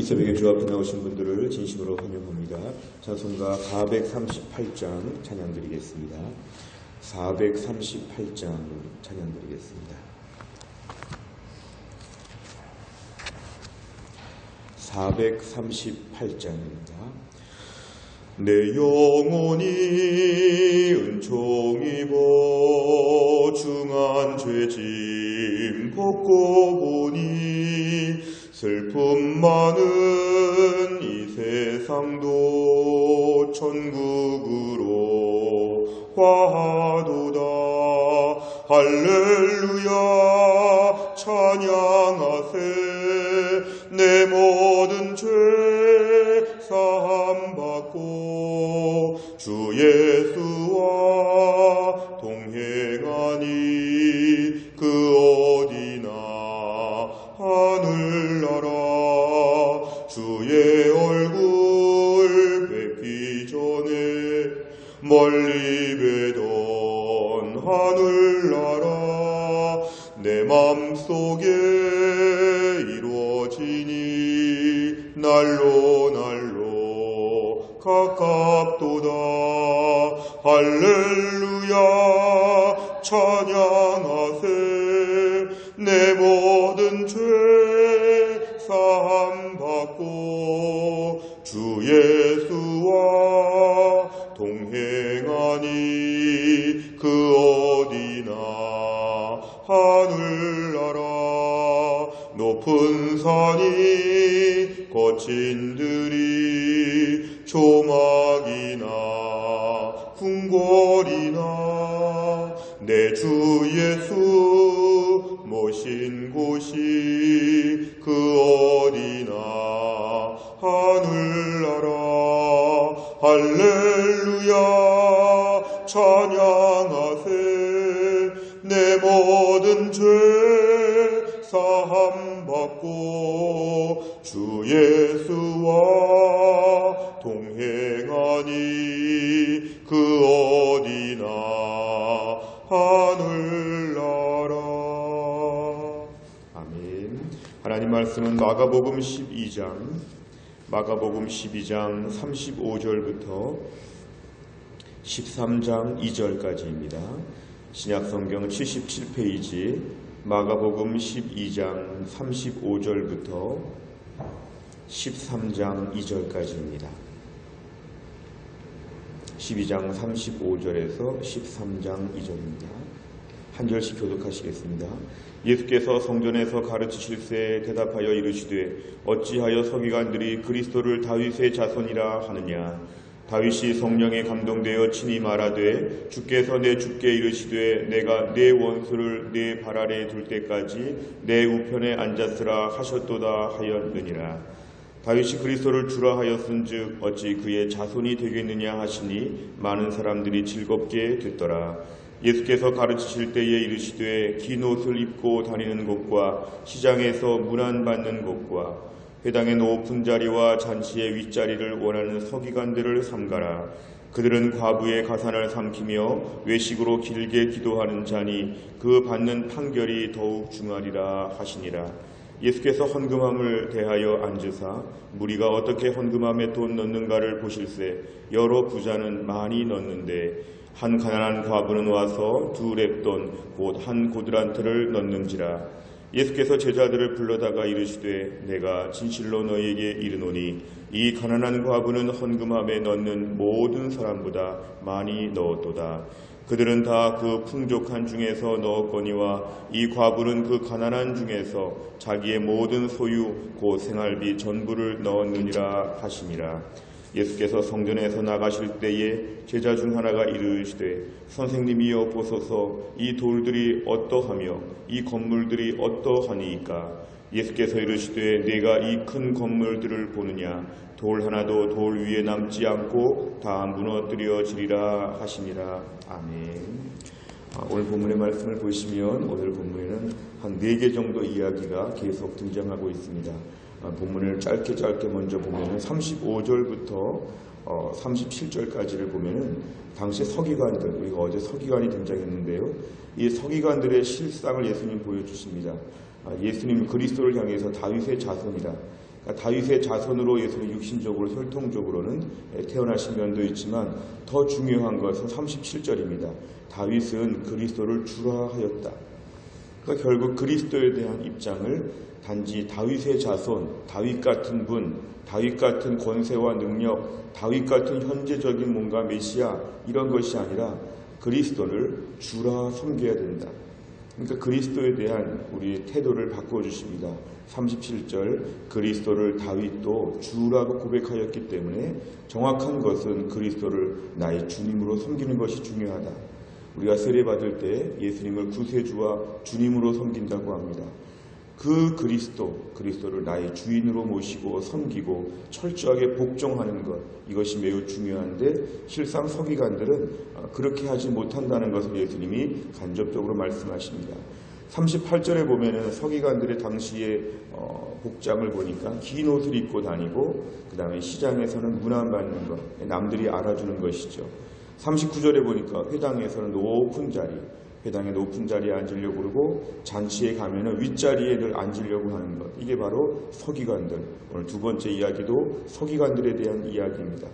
이 새벽에 주 앞에 나오신 분들을 진심으로 환영합니다. 찬송가 438장 찬양드리겠습니다. 438장 찬양드리겠습니다. 438장입니다. 내 영혼이 은총 입어 중한 죄짐 벗고 보니 슬픔 많은 이 세상도 천국으로 화하도다. 할렐루야 찬양하세. 내 모든 죄 사함 받고 주 예수와 동행하니 그 어디나 하늘나라. 주의 얼굴 뵙기 전에 멀리 뵈던 하늘나라. 내 맘속에 이루어지니 날로 날로 가깝도다. 할렐루야 찬양하세. 내 모든 죄 사함 받고 주 예수와 동행하니 그 어디나 하늘나라. 높은 산이 거친 들이 조막이나 궁궐이나 내 주 예수 모신 곳이 그 어디나 하늘나라. 할렐루야 찬양하세. 내 모든 죄 사함 받고 주 예수와 동행하니 그 어디나 하늘나라. 아멘. 하나님 말씀은 마가복음 12장 35절부터 13장 2절까지입니다. 신약성경 77페이지 마가복음 12장 35절부터 13장 2절까지입니다. 12장 35절에서 13장 2절입니다. 한 절씩 교독하시겠습니다. 예수께서 성전에서 가르치실새 대답하여 이르시되 어찌하여 서기관들이 그리스도를 다윗의 자손이라 하느냐. 다윗이 성령에 감동되어 친히 말하되 주께서 내 주께 이르시되 내가 내 원수를 내 발 아래에 둘 때까지 내 우편에 앉았으라 하셨도다 하였느니라. 다윗이 그리스도를 주라 하였은즉 어찌 그의 자손이 되겠느냐 하시니 많은 사람들이 즐겁게 듣더라. 예수께서 가르치실 때에 이르시되 긴 옷을 입고 다니는 곳과 시장에서 문안받는 곳과 회당의 높은 자리와 잔치의 윗자리를 원하는 서기관들을 삼가라. 그들은 과부의 가산을 삼키며 외식으로 길게 기도하는 자니 그 받는 판결이 더욱 중하리라 하시니라. 예수께서 헌금함을 대하여 앉으사 무리가 어떻게 헌금함에 돈 넣는가를 보실새 여러 부자는 많이 넣는데 한 가난한 과부는 와서 2렙돈 곧 한 고드란트를 넣는지라. 예수께서 제자들을 불러다가 이르시되 내가 진실로 너희에게 이르노니 이 가난한 과부는 헌금함에 넣는 모든 사람보다 많이 넣었도다. 그들은 다 그 풍족한 중에서 넣었거니와 이 과부는 그 가난한 중에서 자기의 모든 소유 곧 생활비 전부를 넣었느니라 하시니라. 예수께서 성전에서 나가실 때에 제자 중 하나가 이르시되 선생님이여 보소서 이 돌들이 어떠하며 이 건물들이 어떠하니이까. 예수께서 이르시되 네가 이 큰 건물들을 보느냐. 돌 하나도 돌 위에 남지 않고 다 무너뜨려지리라 하시니라. 아멘. 오늘 본문의 말씀을 보시면 오늘 본문에는 한 4개 정도 이야기가 계속 등장하고 있습니다. 본문을 짧게 먼저 보면은 35절부터 37절까지를 보면은 당시 서기관들, 우리가 어제 서기관이 등장했는데요. 이 서기관들의 실상을 예수님 보여주십니다. 예수님 그리스도를 향해서 다윗의 자손이다. 그러니까 다윗의 자손으로 예수는 육신적으로 혈통적으로는 태어나신 면도 있지만 더 중요한 것은 37절입니다. 다윗은 그리스도를 주라 하였다. 그러니까 결국 그리스도에 대한 입장을 단지 다윗의 자손, 다윗 같은 분, 다윗 같은 권세와 능력, 다윗 같은 현재적인 뭔가 메시아 이런 것이 아니라 그리스도를 주라 섬겨야 된다. 그러니까 그리스도에 대한 우리의 태도를 바꿔주십니다. 37절 그리스도를 다윗도 주라고 고백하였기 때문에 정확한 것은 그리스도를 나의 주님으로 섬기는 것이 중요하다. 우리가 세례받을 때 예수님을 구세주와 주님으로 섬긴다고 합니다. 그 그리스도를 나의 주인으로 모시고 섬기고 철저하게 복종하는 것, 이것이 매우 중요한데 실상 서기관들은 그렇게 하지 못한다는 것을 예수님이 간접적으로 말씀하십니다. 38절에 보면은 서기관들의 당시의 복장을 보니까 긴 옷을 입고 다니고 그 다음에 시장에서는 문안받는 것, 남들이 알아주는 것이죠. 39절에 보니까 회당에서는 높은 자리, 회당의 높은 자리에 앉으려고 그러고 잔치에 가면은 윗자리에 늘 앉으려고 하는 것. 이게 바로 서기관들. 오늘 두 번째 이야기도 서기관들에 대한 이야기입니다.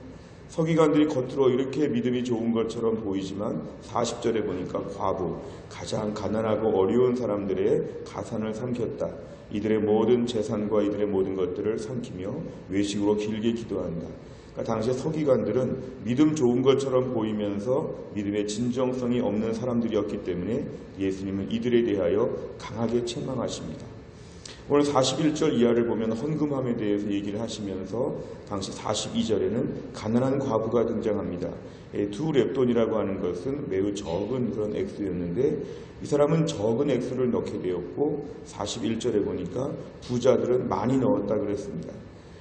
서기관들이 겉으로 이렇게 믿음이 좋은 것처럼 보이지만 40절에 보니까 과부, 가장 가난하고 어려운 사람들의 가산을 삼켰다. 이들의 모든 재산과 이들의 모든 것들을 삼키며 외식으로 길게 기도한다. 그러니까 당시에 서기관들은 믿음 좋은 것처럼 보이면서 믿음의 진정성이 없는 사람들이었기 때문에 예수님은 이들에 대하여 강하게 책망하십니다. 오늘 41절 이하를 보면 헌금함에 대해서 얘기를 하시면서 당시 42절에는 가난한 과부가 등장합니다. 두 렙돈이라고 하는 것은 매우 적은 그런 액수였는데 이 사람은 적은 액수를 넣게 되었고 41절에 보니까 부자들은 많이 넣었다 그랬습니다.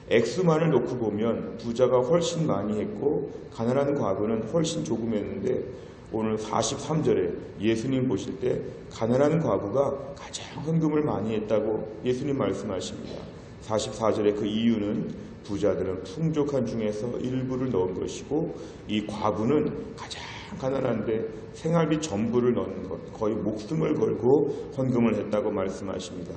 액수만을 놓고 보면 부자가 훨씬 많이 했고 가난한 과부는 훨씬 조금 했는데 오늘 43절에 예수님 보실 때 가난한 과부가 가장 헌금을 많이 했다고 예수님 말씀하십니다. 44절에 그 이유는 부자들은 풍족한 중에서 일부를 넣은 것이고 이 과부는 가장 가난한데 생활비 전부를 넣는 것, 거의 목숨을 걸고 헌금을 했다고 말씀하십니다.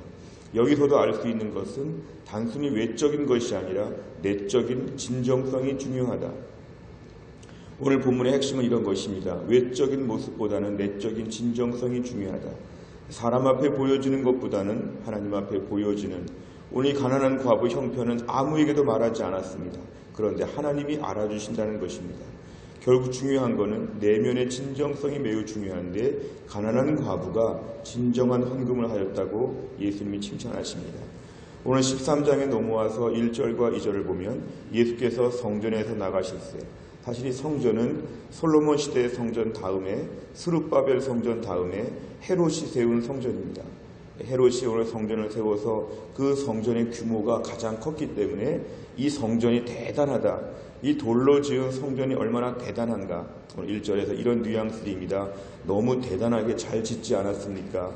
여기서도 알 수 있는 것은 단순히 외적인 것이 아니라 내적인 진정성이 중요하다. 오늘 본문의 핵심은 이런 것입니다. 외적인 모습보다는 내적인 진정성이 중요하다. 사람 앞에 보여지는 것보다는 하나님 앞에 보여지는 오늘 가난한 과부 형편은 아무에게도 말하지 않았습니다. 그런데 하나님이 알아주신다는 것입니다. 결국 중요한 것은 내면의 진정성이 매우 중요한데 가난한 과부가 진정한 헌금을 하였다고 예수님이 칭찬하십니다. 오늘 13장에 넘어와서 1절과 2절을 보면 예수께서 성전에서 나가실세. 사실 이 성전은 솔로몬 시대의 성전 다음에 스룹바벨 성전 다음에 헤롯이 세운 성전입니다. 헤롯이 오늘 성전을 세워서 그 성전의 규모가 가장 컸기 때문에 이 성전이 대단하다. 이 돌로 지은 성전이 얼마나 대단한가. 오늘 1절에서 이런 뉘앙스입니다. 너무 대단하게 잘 짓지 않았습니까?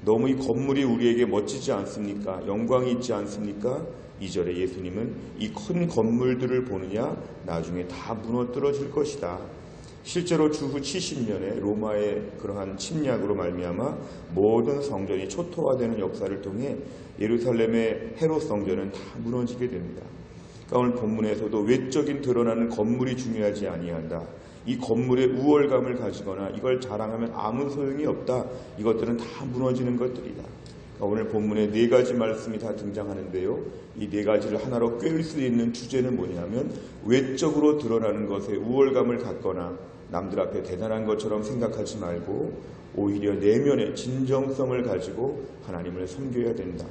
너무 이 건물이 우리에게 멋지지 않습니까? 영광이 있지 않습니까? 2절에 예수님은 이 큰 건물들을 보느냐 나중에 다 무너뜨려질 것이다. 실제로 주후 70년에 로마의 그러한 침략으로 말미암아 모든 성전이 초토화되는 역사를 통해 예루살렘의 헤롯 성전은 다 무너지게 됩니다. 그러니까 오늘 본문에서도 외적인 드러나는 건물이 중요하지 아니한다. 이 건물의 우월감을 가지거나 이걸 자랑하면 아무 소용이 없다. 이것들은 다 무너지는 것들이다. 그러니까 오늘 본문에 네 가지 말씀이 다 등장하는데요. 이 네 가지를 하나로 꿰을 수 있는 주제는 뭐냐면 외적으로 드러나는 것에 우월감을 갖거나 남들 앞에 대단한 것처럼 생각하지 말고 오히려 내면의 진정성을 가지고 하나님을 섬겨야 된다.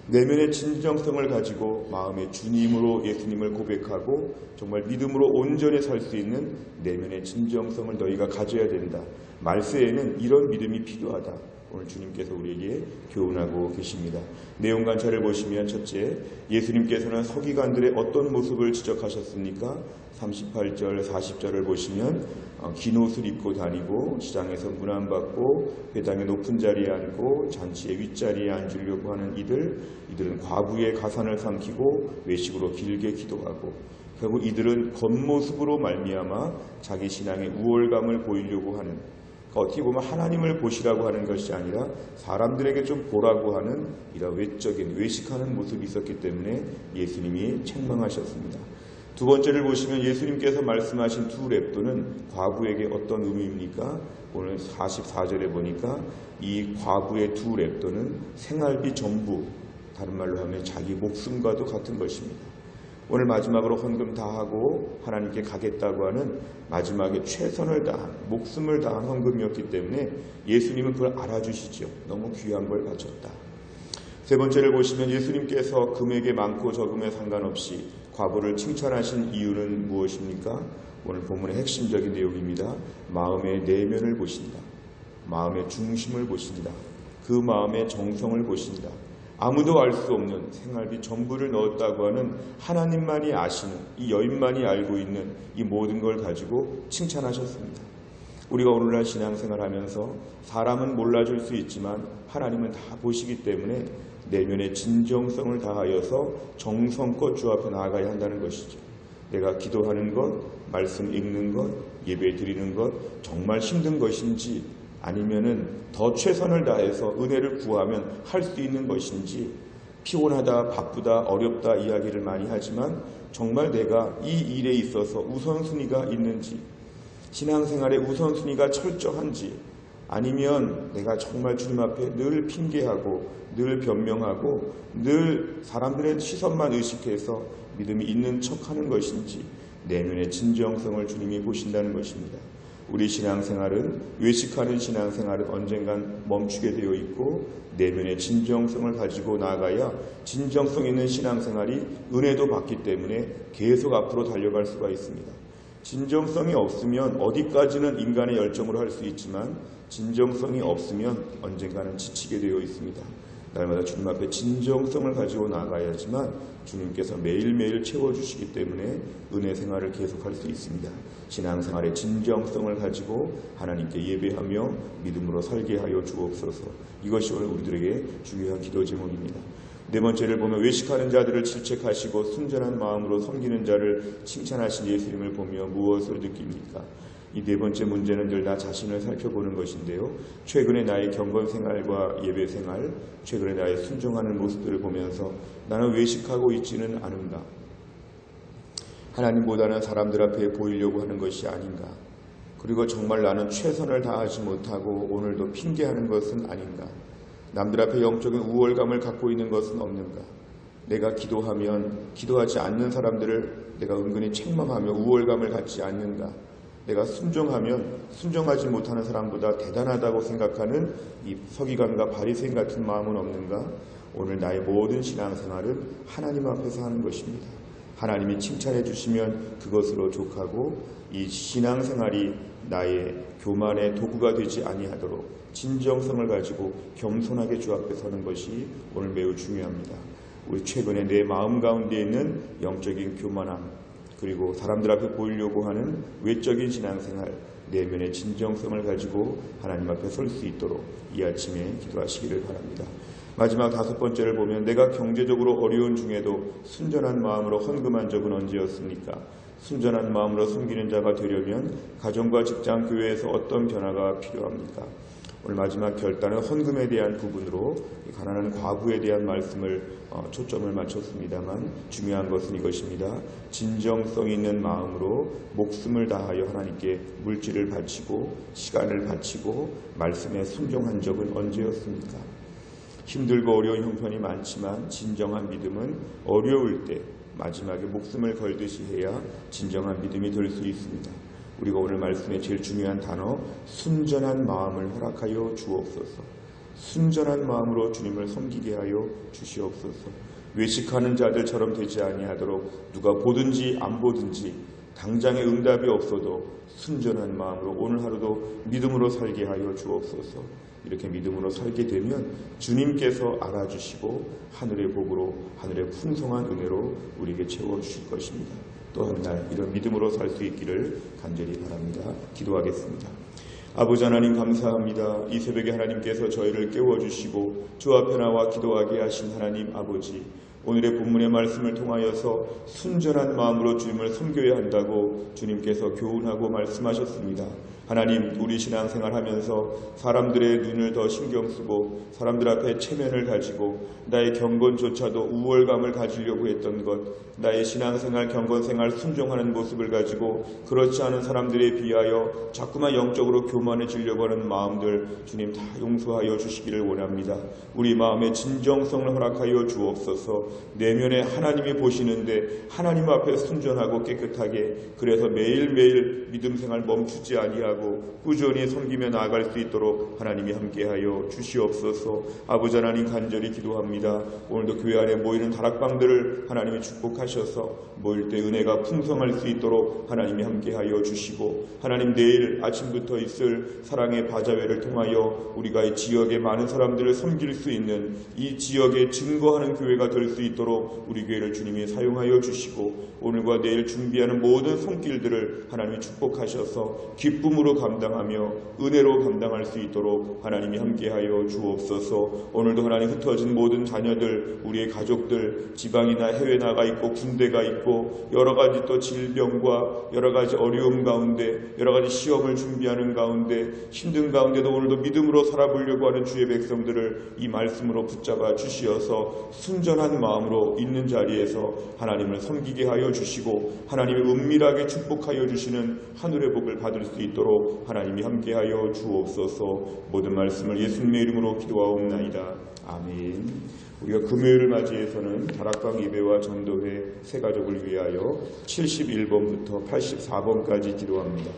내면의 진정성을 가지고 마음의 주님으로 예수님을 고백하고 정말 믿음으로 온전히 살 수 있는 내면의 진정성을 너희가 가져야 된다. 말세에는 이런 믿음이 필요하다. 오늘 주님께서 우리에게 교훈하고 계십니다. 내용 관찰을 보시면 첫째, 예수님께서는 서기관들의 어떤 모습을 지적하셨습니까? 38절, 40절을 보시면 긴 옷을 입고 다니고 시장에서 문안받고 회당의 높은 자리에 앉고 잔치의 윗자리에 앉으려고 하는 이들은 과부의 가산을 삼키고 외식으로 길게 기도하고 결국 이들은 겉모습으로 말미암아 자기 신앙의 우월감을 보이려고 하는 어떻게 보면 하나님을 보시라고 하는 것이 아니라 사람들에게 좀 보라고 하는 이런 외적인 외식하는 모습이 있었기 때문에 예수님이 책망하셨습니다. 두 번째를 보시면 예수님께서 말씀하신 두 랩도는 과부에게 어떤 의미입니까? 오늘 44절에 보니까 이 과부의 두 랩도는 생활비 전부, 다른 말로 하면 자기 목숨과도 같은 것입니다. 오늘 마지막으로 헌금 다 하고 하나님께 가겠다고 하는 마지막에 최선을 다한, 목숨을 다한 헌금이었기 때문에 예수님은 그걸 알아주시죠. 너무 귀한 걸 바쳤다. 세 번째를 보시면 예수님께서 금액에 많고 적음에 상관없이 과부를 칭찬하신 이유는 무엇입니까? 오늘 본문의 핵심적인 내용입니다. 마음의 내면을 보신다. 마음의 중심을 보신다. 그 마음의 정성을 보신다. 아무도 알 수 없는 생활비 전부를 넣었다고 하는 하나님만이 아시는, 이 여인만이 알고 있는 이 모든 걸 가지고 칭찬하셨습니다. 우리가 오늘날 신앙생활하면서 사람은 몰라줄 수 있지만 하나님은 다 보시기 때문에 내면의 진정성을 다하여서 정성껏 주 앞에 나아가야 한다는 것이죠. 내가 기도하는 것, 말씀 읽는 것, 예배 드리는 것 정말 힘든 것인지, 아니면은 더 최선을 다해서 은혜를 구하면 할 수 있는 것인지, 피곤하다, 바쁘다, 어렵다 이야기를 많이 하지만 정말 내가 이 일에 있어서 우선순위가 있는지, 신앙생활의 우선순위가 철저한지, 아니면 내가 정말 주님 앞에 늘 핑계하고 늘 변명하고 늘 사람들의 시선만 의식해서 믿음이 있는 척하는 것인지, 내면의 진정성을 주님이 보신다는 것입니다. 우리 신앙생활은, 외식하는 신앙생활은 언젠간 멈추게 되어 있고 내면의 진정성을 가지고 나아가야 진정성 있는 신앙생활이 은혜도 받기 때문에 계속 앞으로 달려갈 수가 있습니다. 진정성이 없으면 어디까지는 인간의 열정으로 할 수 있지만 진정성이 없으면 언젠가는 지치게 되어 있습니다. 날마다 주님 앞에 진정성을 가지고 나아가야지만 주님께서 매일매일 채워주시기 때문에 은혜 생활을 계속할 수 있습니다. 신앙생활의 진정성을 가지고 하나님께 예배하며 믿음으로 살게 하여 주옵소서. 이것이 오늘 우리들에게 중요한 기도 제목입니다. 네 번째를 보면 외식하는 자들을 질책하시고 순전한 마음으로 섬기는 자를 칭찬하신 예수님을 보며 무엇을 느낍니까? 이 네 번째 문제는 늘 나 자신을 살펴보는 것인데요. 최근에 나의 경건생활과 예배생활, 최근에 나의 순종하는 모습들을 보면서 나는 외식하고 있지는 않은가? 하나님보다는 사람들 앞에 보이려고 하는 것이 아닌가? 그리고 정말 나는 최선을 다하지 못하고 오늘도 핑계하는 것은 아닌가? 남들 앞에 영적인 우월감을 갖고 있는 것은 없는가? 내가 기도하면 기도하지 않는 사람들을 내가 은근히 책망하며 우월감을 갖지 않는가? 내가 순종하면 순종하지 못하는 사람보다 대단하다고 생각하는 이 서기관과 바리새인 같은 마음은 없는가? 오늘 나의 모든 신앙생활은 하나님 앞에서 하는 것입니다. 하나님이 칭찬해 주시면 그것으로 족하고 이 신앙생활이 나의 교만의 도구가 되지 아니하도록 진정성을 가지고 겸손하게 주 앞에 서는 것이 오늘 매우 중요합니다. 우리 최근에 내 마음 가운데 있는 영적인 교만함, 그리고 사람들 앞에 보이려고 하는 외적인 신앙생활, 내면의 진정성을 가지고 하나님 앞에 설 수 있도록 이 아침에 기도하시기를 바랍니다. 마지막 다섯 번째를 보면 내가 경제적으로 어려운 중에도 순전한 마음으로 헌금한 적은 언제였습니까? 순전한 마음으로 섬기는 자가 되려면 가정과 직장, 교회에서 어떤 변화가 필요합니까? 오늘 마지막 결단은 헌금에 대한 부분으로 가난한 과부에 대한 말씀을 초점을 맞췄습니다만 중요한 것은 이것입니다. 진정성 있는 마음으로 목숨을 다하여 하나님께 물질을 바치고 시간을 바치고 말씀에 순종한 적은 언제였습니까? 힘들고 어려운 형편이 많지만 진정한 믿음은 어려울 때 마지막에 목숨을 걸듯이 해야 진정한 믿음이 될 수 있습니다. 우리가 오늘 말씀의 제일 중요한 단어 순전한 마음을 허락하여 주옵소서. 순전한 마음으로 주님을 섬기게 하여 주시옵소서. 외식하는 자들처럼 되지 아니하도록 누가 보든지 안 보든지 당장의 응답이 없어도 순전한 마음으로 오늘 하루도 믿음으로 살게 하여 주옵소서. 이렇게 믿음으로 살게 되면 주님께서 알아주시고 하늘의 복으로 하늘의 풍성한 은혜로 우리에게 채워주실 것입니다. 또 한 날 이런 믿음으로 살 수 있기를 간절히 바랍니다. 기도하겠습니다. 아버지 하나님 감사합니다. 이 새벽에 하나님께서 저희를 깨워주시고 주 앞에 나와 기도하게 하신 하나님 아버지, 오늘의 본문의 말씀을 통하여서 순전한 마음으로 주님을 섬겨야 한다고 주님께서 교훈하고 말씀하셨습니다. 하나님, 우리 신앙생활 하면서 사람들의 눈을 더 신경 쓰고 사람들 앞에 체면을 가지고 나의 경건조차도 우월감을 가지려고 했던 것, 나의 신앙생활, 경건생활 순종하는 모습을 가지고 그렇지 않은 사람들에 비하여 자꾸만 영적으로 교만해지려고 하는 마음들 주님 다 용서하여 주시기를 원합니다. 우리 마음의 진정성을 허락하여 주옵소서. 내면에 하나님이 보시는데 하나님 앞에 순전하고 깨끗하게, 그래서 매일매일 믿음생활 멈추지 아니하고 꾸준히 섬기며 나아갈 수 있도록 하나님이 함께하여 주시옵소서. 아버지 하나님, 간절히 기도합니다. 오늘도 교회 안에 모이는 다락방들을 하나님이 축복하셔서 모일 때 은혜가 풍성할 수 있도록 하나님이 함께하여 주시고, 하나님 내일 아침부터 있을 사랑의 바자회를 통하여 우리가 이 지역의 많은 사람들을 섬길 수 있는 이 지역에 증거하는 교회가 될 수 있도록 우리 교회를 주님이 사용하여 주시고, 오늘과 내일 준비하는 모든 손길들을 하나님이 축복하셔서 기쁨으로 감당하며 은혜로 감당할 수 있도록 하나님이 함께하여 주옵소서. 오늘도 하나님 흩어진 모든 자녀들, 우리의 가족들, 지방이나 해외 나가 있고 군대가 있고 여러가지 또 질병과 여러가지 어려움 가운데, 여러가지 시험을 준비하는 가운데, 힘든 가운데도 오늘도 믿음으로 살아보려고 하는 주의 백성들을 이 말씀으로 붙잡아 주시어서 순전한 마음으로 있는 자리에서 하나님을 섬기게 하여 주시고, 하나님의 은밀하게 축복하여 주시는 하늘의 복을 받을 수 있도록 하나님이 함께하여 주옵소서. 모든 말씀을 예수님의 이름으로 기도하옵나이다. 아멘. 우리가 금요일을 맞이해서는 다락방 예배와 전도회 세 가족을 위하여 71번부터 84번까지 기도합니다.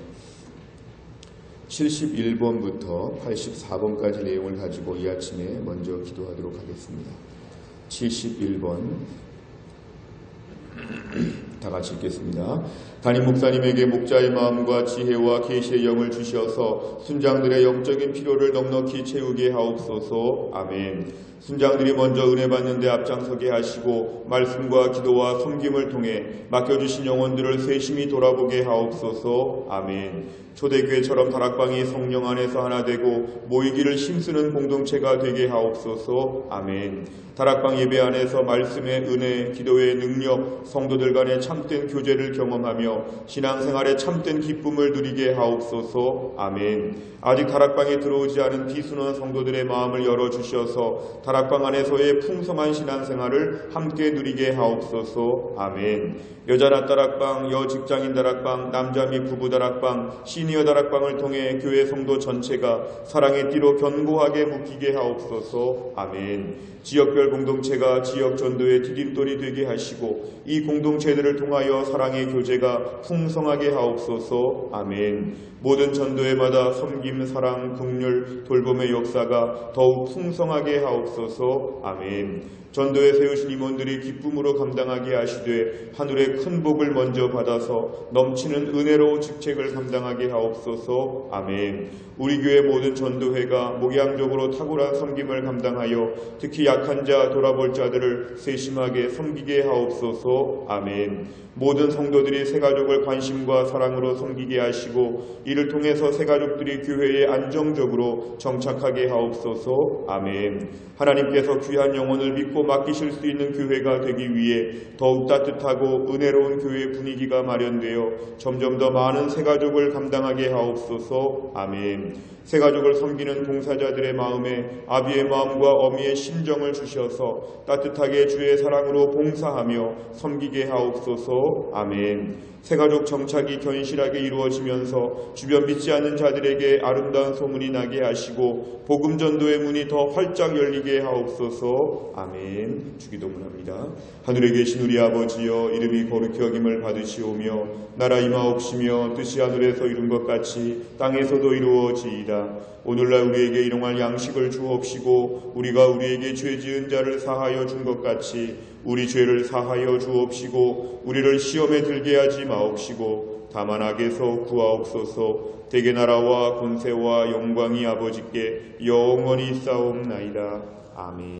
71번부터 84번까지 내용을 가지고 이 아침에 먼저 기도하도록 하겠습니다. 71번 다 같이 읽겠습니다. 담임 목사님에게 목자의 마음과 지혜와 계시의 영을 주셔서 순장들의 영적인 필요를 넉넉히 채우게 하옵소서. 아멘. 순장들이 먼저 은혜 받는 데 앞장서게 하시고 말씀과 기도와 섬김을 통해 맡겨주신 영혼들을 세심히 돌아보게 하옵소서. 아멘. 초대교회처럼 다락방이 성령 안에서 하나 되고 모이기를 힘쓰는 공동체가 되게 하옵소서. 아멘. 다락방 예배 안에서 말씀의 은혜, 기도의 능력, 성도들 간의 참된 교제를 경험하며 신앙생활의 참된 기쁨을 누리게 하옵소서. 아멘. 아직 다락방에 들어오지 않은 비순한 성도들의 마음을 열어주셔서 다락방 안에서의 풍성한 신앙생활을 함께 누리게 하옵소서. 아멘. 여자 낮 다락방, 여직장인 다락방, 남자 및 부부 다락방, 시니어 다락방을 통해 교회 성도 전체가 사랑의 띠로 견고하게 묶이게 하옵소서. 아멘. 지역별 공동체가 지역 전도의 디딤돌이 되게 하시고 이 공동체들을 통하여 사랑의 교제가 풍성하게 하옵소서. 아멘. 모든 전도회마다 섬김, 사랑, 긍휼, 돌봄의 역사가 더욱 풍성하게 하옵소서. 아멘. 전도에 세우신 임원들이 기쁨으로 감당하게 하시되 하늘의 큰 복을 먼저 받아서 넘치는 은혜로 직책을 감당하게 하옵소서. 아멘. 우리 교회 모든 전도회가 목양적으로 탁월한 섬김을 감당하여 특히 약한 자, 돌아볼 자들을 세심하게 섬기게 하옵소서. 아멘. 모든 성도들이 새가족을 관심과 사랑으로 섬기게 하시고 이를 통해서 새가족들이 교회에 안정적으로 정착하게 하옵소서. 아멘. 하나님께서 귀한 영혼을 믿고 맡기실 수 있는 교회가 되기 위해 더욱 따뜻하고 은혜로운 교회 분위기가 마련되어 점점 더 많은 새가족을 감당하게 하옵소서. 아멘. 새가족을 섬기는 봉사자들의 마음에 아비의 마음과 어미의 심정을 주셔서 따뜻하게 주의 사랑으로 봉사하며 섬기게 하옵소서. 아멘. 새가족 정착이 견실하게 이루어지면서 주변 믿지 않는 자들에게 아름다운 소문이 나게 하시고 복음 전도의 문이 더 활짝 열리게 하옵소서. 아멘. 주기도문합니다. 하늘에 계신 우리 아버지여, 이름이 거룩히 여김을 받으시오며 나라 임하옵시며 뜻이 하늘에서 이룬 것 같이 땅에서도 이루어지이다. 오늘날 우리에게 일용할 양식을 주옵시고 우리가 우리에게 죄 지은 자를 사하여 준 것 같이 우리 죄를 사하여 주옵시고 우리를 시험에 들게 하지 마옵시고 다만 악에서 구하옵소서. 대개 나라와 권세와 영광이 아버지께 영원히 있사옵나이다. 아멘.